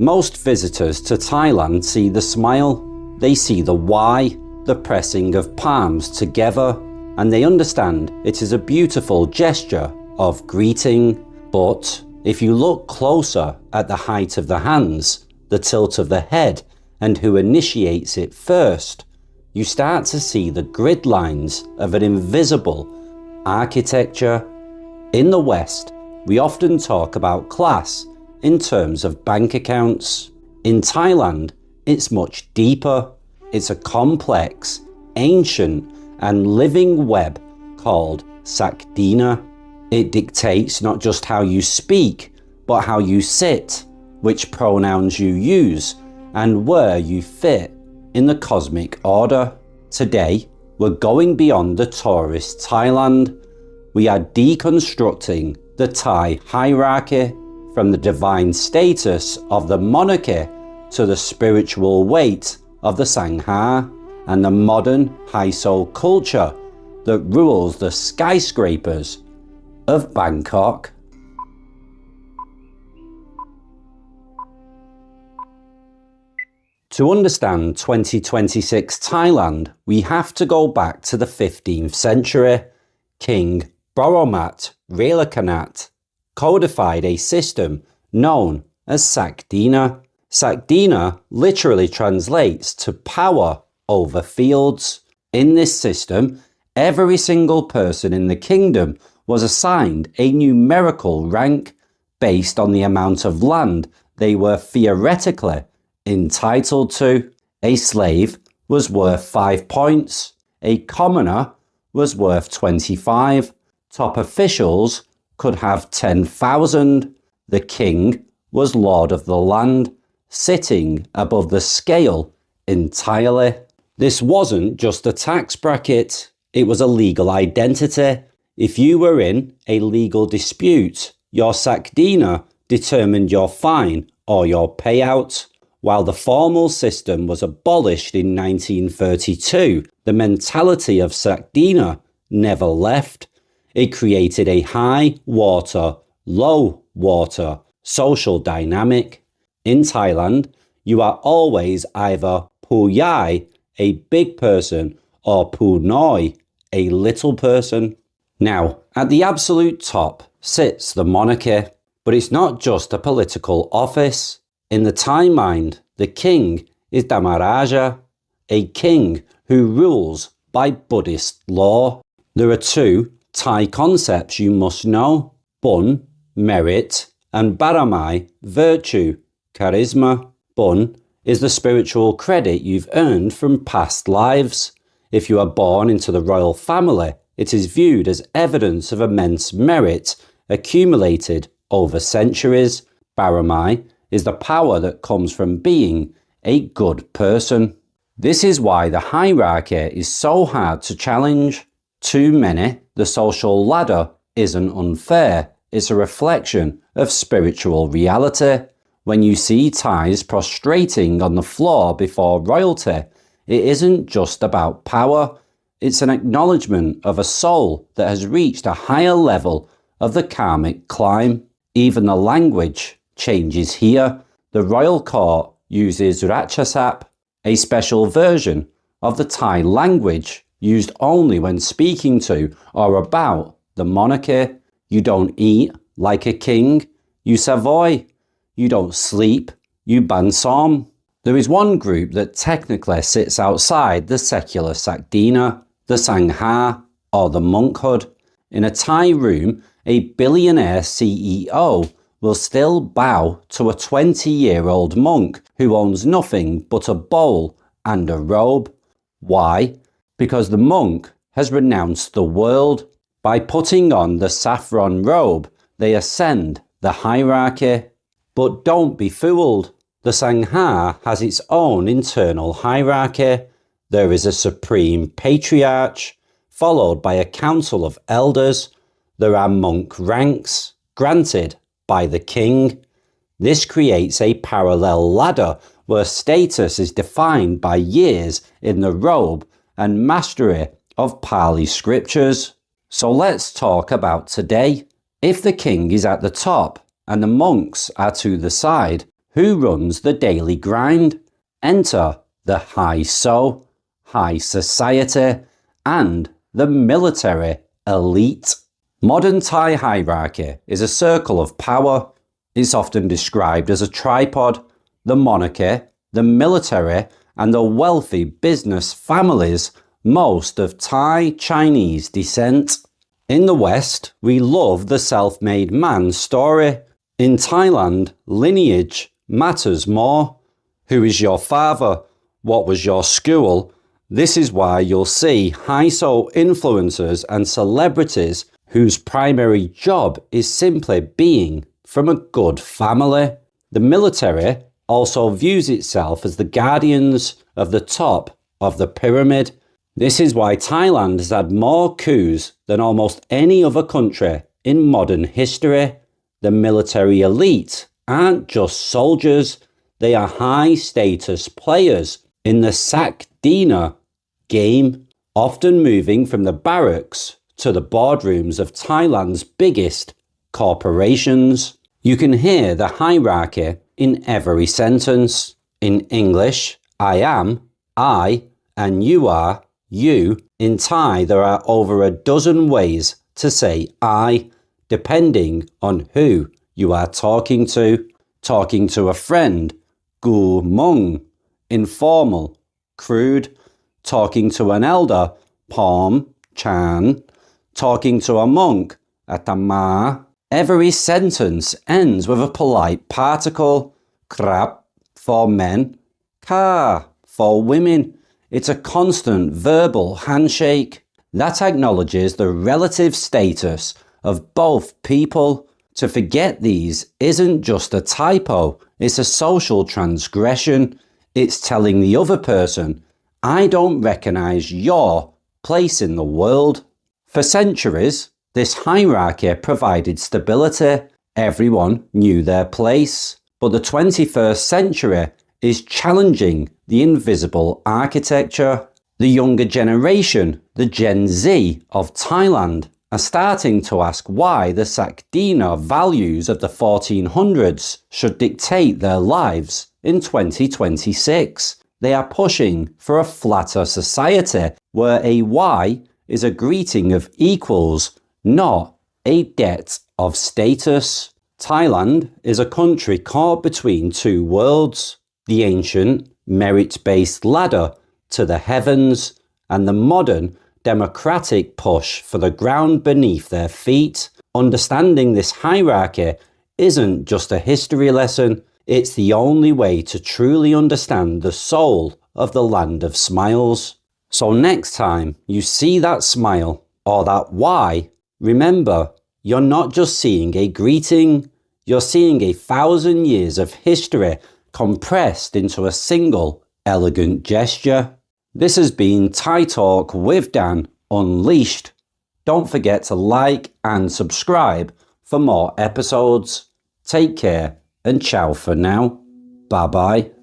Most visitors to Thailand see the smile, they see the why, the pressing of palms together, and they understand it is a beautiful gesture of greeting. But if you look closer at the height of the hands, the tilt of the head, and who initiates it first, you start to see the grid lines of an invisible architecture. In the West, we often talk about class in terms of bank accounts. In Thailand, it's much deeper. It's a complex, ancient, and living web called Sakdina. It dictates not just how you speak, but how you sit, which pronouns you use, and where you fit in the cosmic order. Today, we're going beyond the tourist Thailand. We are deconstructing the Thai hierarchy, from the divine status of the monarchy to the spiritual weight of the Sangha and the modern high-soul culture that rules the skyscrapers of Bangkok. To understand 2026 Thailand, we have to go back to the 15th century. King Boromat Relakanat codified a system known as Sakdina. Sakdina literally translates to power over fields. In this system, every single person in the kingdom was assigned a numerical rank based on the amount of land they were theoretically entitled to. A slave was worth 5 points. A commoner was worth 25. Top officials could have 10,000. The king was lord of the land, sitting above the scale entirely. This wasn't just a tax bracket, it was a legal identity. If you were in a legal dispute, your Sakdina determined your fine or your payout. While the formal system was abolished in 1932, the mentality of Sakdina never left. It created a high water, low water social dynamic. In Thailand, you are always either Puyai, a big person, or Punoi, a little person. Now, at the absolute top sits the monarchy, but it's not just a political office. In the Thai mind, the king is Dhamaraja, a king who rules by Buddhist law. There are two Thai concepts you must know: Bun, merit, and Baramai, virtue, charisma. Bun is the spiritual credit you've earned from past lives. If you are born into the royal family, it is viewed as evidence of immense merit accumulated over centuries. Baramai is the power that comes from being a good person. This is why the hierarchy is so hard to challenge. Too many, the social ladder isn't unfair, it's a reflection of spiritual reality. When you see Thais prostrating on the floor before royalty, it isn't just about power, it's an acknowledgement of a soul that has reached a higher level of the karmic climb. Even the language changes here. The royal court uses Ratchasap, a special version of the Thai language used only when speaking to or about the monarchy. You don't eat like a king, you savoy. You don't sleep, you bansom. There is one group that technically sits outside the secular Sakdina, the Sangha, or the monkhood. In a Thai room, a billionaire CEO will still bow to a 20-year-old monk who owns nothing but a bowl and a robe. Why? Because the monk has renounced the world. By putting on the saffron robe, they ascend the hierarchy. But don't be fooled. The Sangha has its own internal hierarchy. There is a supreme patriarch, followed by a council of elders. There are monk ranks, granted by the king. This creates a parallel ladder where status is defined by years in the robe and mastery of Pali scriptures. So let's talk about today. If the king is at the top and the monks are to the side, Who runs the daily grind? Enter the high so, high society, and the military elite. Modern Thai hierarchy is a circle of power. It's often described as a tripod. The monarchy, the military, and the wealthy business families, most of Thai Chinese descent. In the West, we love the self-made man story. In Thailand, lineage matters more. Who is your father? What was your school? This is why you'll see high-so influencers and celebrities whose primary job is simply being from a good family. The military also views itself as the guardians of the top of the pyramid. This is why Thailand has had more coups than almost any other country in modern history. The military elite aren't just soldiers, they are high-status players in the Sakdina game, often moving from the barracks to the boardrooms of Thailand's biggest corporations. You can hear the hierarchy in every sentence. In English, I am, I, and you are, you. In Thai, there are over a dozen ways to say I, depending on who you are talking to. Talking to a friend, gu mung. Informal, crude. Talking to an elder, pom, chan. Talking to a monk, atama. Every sentence ends with a polite particle, krap for men, ka for women. It's a constant verbal handshake that acknowledges the relative status of both people. To forget these isn't just a typo, it's a social transgression. It's telling the other person, I don't recognize your place in the world. For centuries, this hierarchy provided stability. Everyone knew their place. But the 21st century is challenging the invisible architecture. The younger generation, the Gen Z of Thailand, are starting to ask why the Sakdina values of the 1400s should dictate their lives in 2026. They are pushing for a flatter society where a Y is a greeting of equals, not a debt of status. Thailand is a country caught between two worlds, the ancient merit-based ladder to the heavens and the modern democratic push for the ground beneath their feet. Understanding this hierarchy isn't just a history lesson, it's the only way to truly understand the soul of the land of smiles. So next time you see that smile or that Y, remember, you're not just seeing a greeting, you're seeing 1,000 years of history compressed into a single elegant gesture. This has been Thai Talk with Dan Unleashed. Don't forget to like and subscribe for more episodes. Take care and ciao for now. Bye bye.